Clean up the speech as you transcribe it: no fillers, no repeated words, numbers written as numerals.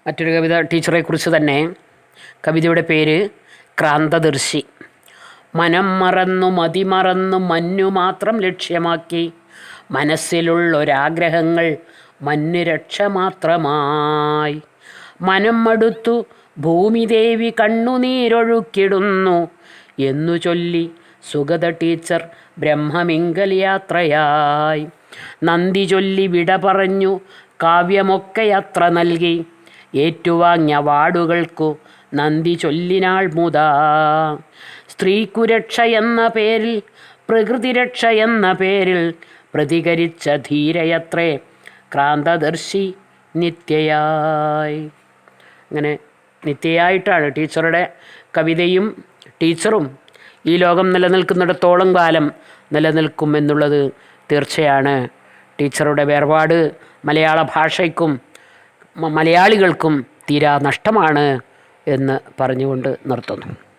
മറ്റൊരു കവിത ടീച്ചറെക്കുറിച്ച് തന്നെ. കവിതയുടെ പേര് ക്രാന്തദർശി. മനം മറന്നു മതിമറന്നു മഞ്ഞു മാത്രം ലക്ഷ്യമാക്കി മനസ്സിലുള്ളൊരാഗ്രഹങ്ങൾ മഞ്ഞുരക്ഷ മാത്രമായി. മനം മടുത്തു ഭൂമിദേവി കണ്ണുനീരൊഴുക്കിടുന്നു എന്നു ചൊല്ലി സുഗത ടീച്ചർ ബ്രഹ്മമിങ്കൽ യാത്രയായി. നന്ദി ചൊല്ലി വിട പറഞ്ഞു കാവ്യമൊക്കെ യാത്ര നൽകി ഏറ്റുവാങ്ങിയ വാർഡുകൾക്കു നന്ദി ചൊല്ലിനാൾ മുതാ. സ്ത്രീക്കുരക്ഷ എന്ന പേരിൽ പ്രകൃതിരക്ഷ എന്ന പേരിൽ പ്രതികരിച്ച ധീരയത്രേ ക്രാന്തദർശി നിത്യയായി. അങ്ങനെ നിത്യയായിട്ടാണ് ടീച്ചറുടെ കവിതയും ടീച്ചറും ഈ ലോകം നിലനിൽക്കുന്നിടത്തോളം കാലം നിലനിൽക്കും എന്നുള്ളത് തീർച്ചയാണ്. ടീച്ചറുടെ വേർപാട് മലയാള ഭാഷയ്ക്കും മലയാളികൾക്കും തീരാ നഷ്ടമാണ് എന്ന് പറഞ്ഞുകൊണ്ട് നിർത്തുന്നു.